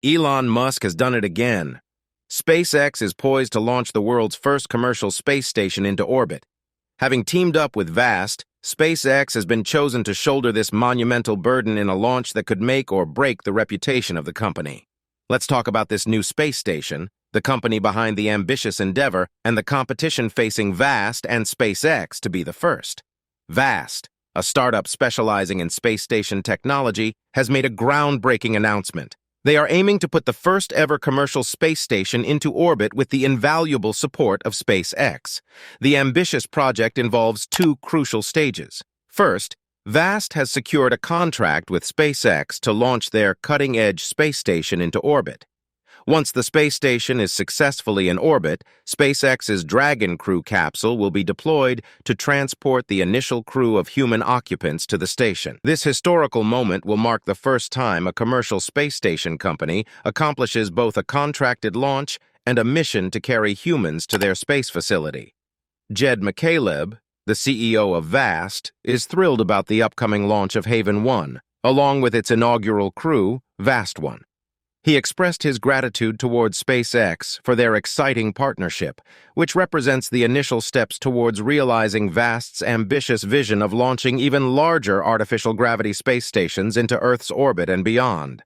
Elon Musk has done it again. SpaceX is poised to launch the world's first commercial space station into orbit. Having teamed up with Vast, SpaceX has been chosen to shoulder this monumental burden in a launch that could make or break the reputation of the company. Let's talk about this new space station, the company behind the ambitious endeavor, and the competition facing Vast and SpaceX to be the first. Vast, a startup specializing in space station technology, has made a groundbreaking announcement. They are aiming to put the first-ever commercial space station into orbit with the invaluable support of SpaceX. The ambitious project involves two crucial stages. First, Vast has secured a contract with SpaceX to launch their cutting-edge space station into orbit. Once the space station is successfully in orbit, SpaceX's Dragon crew capsule will be deployed to transport the initial crew of human occupants to the station. This historical moment will mark the first time a commercial space station company accomplishes both a contracted launch and a mission to carry humans to their space facility. Jed McCaleb, the CEO of Vast, is thrilled about the upcoming launch of Haven 1, along with its inaugural crew, Vast 1. He expressed his gratitude towards SpaceX for their exciting partnership, which represents the initial steps towards realizing Vast's ambitious vision of launching even larger artificial gravity space stations into Earth's orbit and beyond.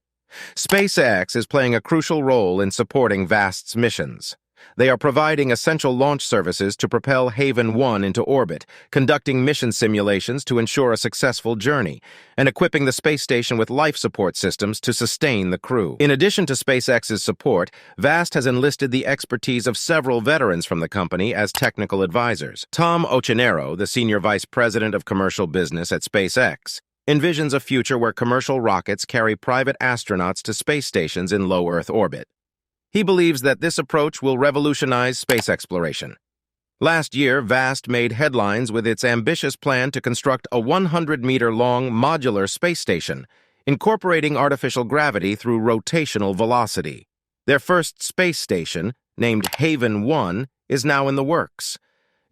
SpaceX is playing a crucial role in supporting Vast's missions. They are providing essential launch services to propel Haven 1 into orbit, conducting mission simulations to ensure a successful journey, and equipping the space station with life support systems to sustain the crew. In addition to SpaceX's support, Vast has enlisted the expertise of several veterans from the company as technical advisors. Tom Ochenero, the Senior Vice President of Commercial Business at SpaceX, envisions a future where commercial rockets carry private astronauts to space stations in low Earth orbit. He believes that this approach will revolutionize space exploration. Last year, Vast made headlines with its ambitious plan to construct a 100-meter-long modular space station, incorporating artificial gravity through rotational velocity. Their first space station, named Haven 1, is now in the works.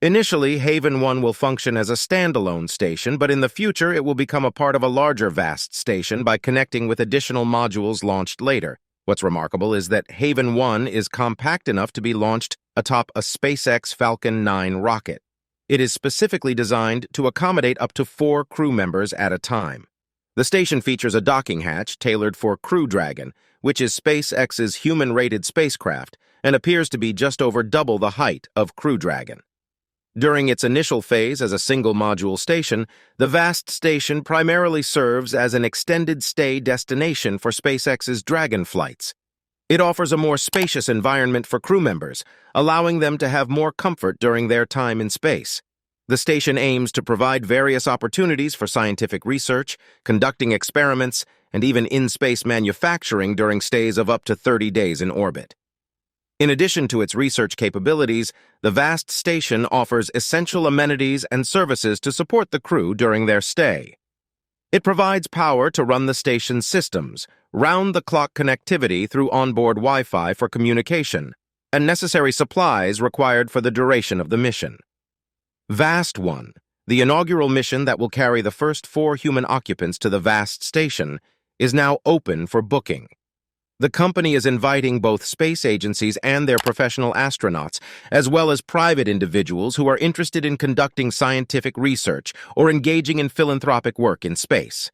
Initially, Haven 1 will function as a standalone station, but in the future it will become a part of a larger Vast station by connecting with additional modules launched later. What's remarkable is that Haven 1 is compact enough to be launched atop a SpaceX Falcon 9 rocket. It is specifically designed to accommodate up to 4 crew members at a time. The station features a docking hatch tailored for Crew Dragon, which is SpaceX's human-rated spacecraft and appears to be just over double the height of Crew Dragon. During its initial phase as a single-module station, the Vast station primarily serves as an extended-stay destination for SpaceX's Dragon flights. It offers a more spacious environment for crew members, allowing them to have more comfort during their time in space. The station aims to provide various opportunities for scientific research, conducting experiments, and even in-space manufacturing during stays of up to 30 days in orbit. In addition to its research capabilities, the Vast station offers essential amenities and services to support the crew during their stay. It provides power to run the station's systems, round-the-clock connectivity through onboard Wi-Fi for communication, and necessary supplies required for the duration of the mission. Vast 1, the inaugural mission that will carry the first 4 human occupants to the Vast station, is now open for booking. The company is inviting both space agencies and their professional astronauts, as well as private individuals who are interested in conducting scientific research or engaging in philanthropic work in space.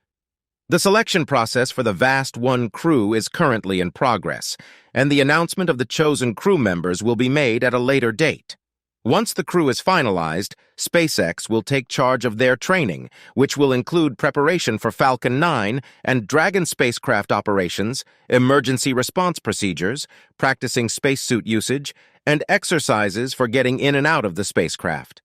The selection process for the Vast 1 crew is currently in progress, and the announcement of the chosen crew members will be made at a later date. Once the crew is finalized, SpaceX will take charge of their training, which will include preparation for Falcon 9 and Dragon spacecraft operations, emergency response procedures, practicing spacesuit usage, and exercises for getting in and out of the spacecraft.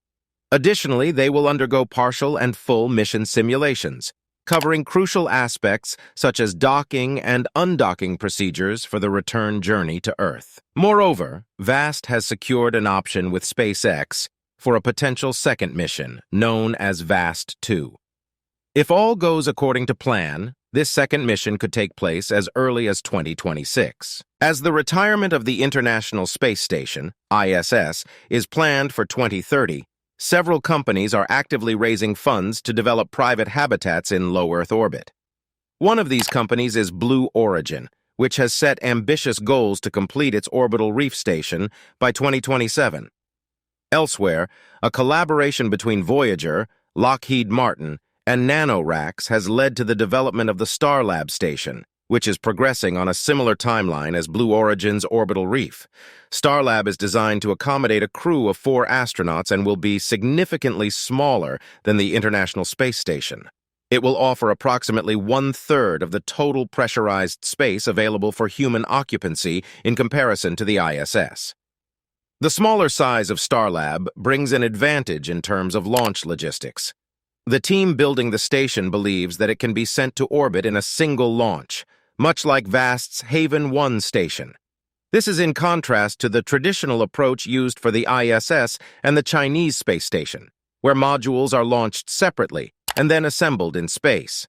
Additionally, they will undergo partial and full mission simulations, covering crucial aspects such as docking and undocking procedures for the return journey to Earth. Moreover, Vast has secured an option with SpaceX for a potential second mission, known as Vast 2. If all goes according to plan, this second mission could take place as early as 2026. As the retirement of the International Space Station, ISS, is planned for 2030, several companies are actively raising funds to develop private habitats in low Earth orbit. One of these companies is Blue Origin, which has set ambitious goals to complete its orbital Reef station by 2027. Elsewhere, a collaboration between Voyager, Lockheed Martin, and NanoRacks has led to the development of the Starlab station, which is progressing on a similar timeline as Blue Origin's Orbital Reef. Starlab is designed to accommodate a crew of 4 astronauts and will be significantly smaller than the International Space Station. It will offer approximately 1/3 of the total pressurized space available for human occupancy in comparison to the ISS. The smaller size of Starlab brings an advantage in terms of launch logistics. The team building the station believes that it can be sent to orbit in a single launch, much like Vast's Haven 1 station. This is in contrast to the traditional approach used for the ISS and the Chinese space station, where modules are launched separately and then assembled in space.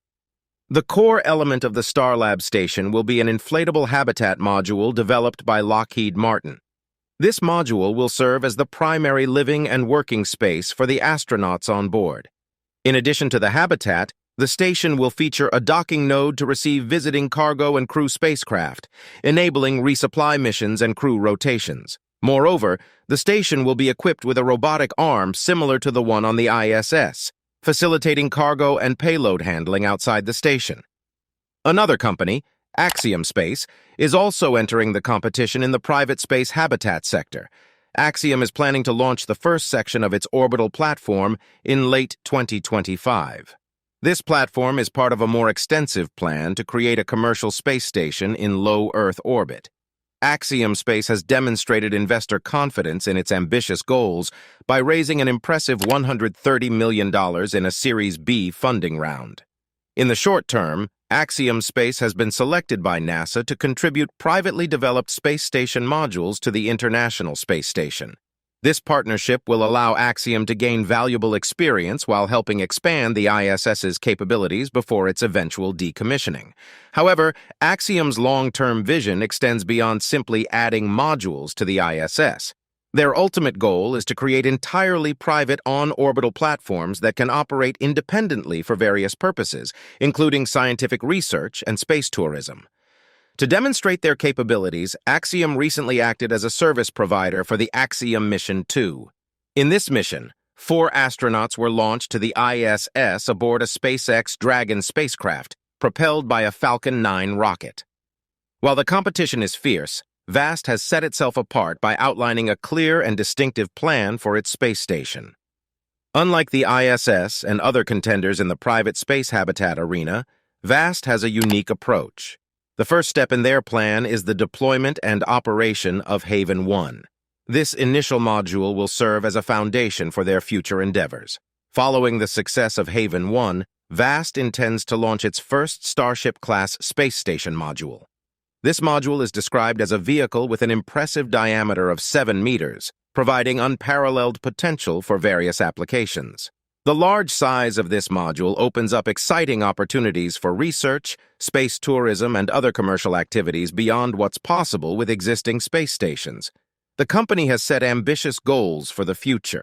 The core element of the Starlab station will be an inflatable habitat module developed by Lockheed Martin. This module will serve as the primary living and working space for the astronauts on board. In addition to the habitat, the station will feature a docking node to receive visiting cargo and crew spacecraft, enabling resupply missions and crew rotations. Moreover, the station will be equipped with a robotic arm similar to the one on the ISS, facilitating cargo and payload handling outside the station. Another company, Axiom Space, is also entering the competition in the private space habitat sector. Axiom is planning to launch the first section of its orbital platform in late 2025. This platform is part of a more extensive plan to create a commercial space station in low Earth orbit. Axiom Space has demonstrated investor confidence in its ambitious goals by raising an impressive $130 million in a Series B funding round. In the short term, Axiom Space has been selected by NASA to contribute privately developed space station modules to the International Space Station. This partnership will allow Axiom to gain valuable experience while helping expand the ISS's capabilities before its eventual decommissioning. However, Axiom's long-term vision extends beyond simply adding modules to the ISS. Their ultimate goal is to create entirely private on-orbital platforms that can operate independently for various purposes, including scientific research and space tourism. To demonstrate their capabilities, Axiom recently acted as a service provider for the Axiom Mission 2. In this mission, 4 astronauts were launched to the ISS aboard a SpaceX Dragon spacecraft, propelled by a Falcon 9 rocket. While the competition is fierce, Vast has set itself apart by outlining a clear and distinctive plan for its space station. Unlike the ISS and other contenders in the private space habitat arena, Vast has a unique approach. The first step in their plan is the deployment and operation of Haven 1. This initial module will serve as a foundation for their future endeavors. Following the success of Haven 1, Vast intends to launch its first Starship-class space station module. This module is described as a vehicle with an impressive diameter of 7 meters, providing unparalleled potential for various applications. The large size of this module opens up exciting opportunities for research, space tourism, and other commercial activities beyond what's possible with existing space stations. The company has set ambitious goals for the future.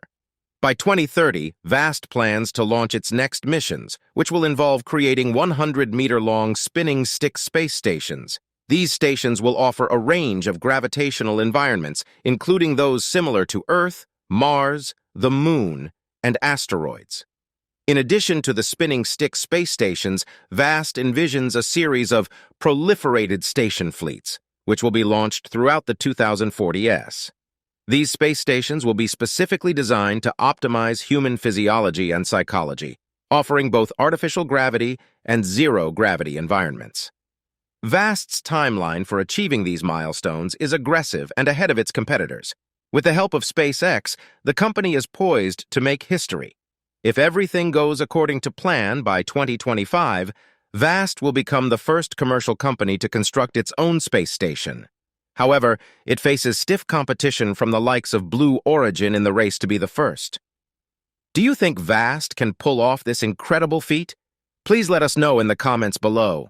By 2030, Vast plans to launch its next missions, which will involve creating 100-meter-long spinning stick space stations. These stations will offer a range of gravitational environments, including those similar to Earth, Mars, the Moon, and asteroids. In addition to the spinning stick space stations, Vast envisions a series of proliferated station fleets, which will be launched throughout the 2040s. These space stations will be specifically designed to optimize human physiology and psychology, offering both artificial gravity and zero-gravity environments. Vast's timeline for achieving these milestones is aggressive and ahead of its competitors. With the help of SpaceX, the company is poised to make history. If everything goes according to plan by 2025, Vast will become the first commercial company to construct its own space station. However, it faces stiff competition from the likes of Blue Origin in the race to be the first. Do you think Vast can pull off this incredible feat? Please let us know in the comments below.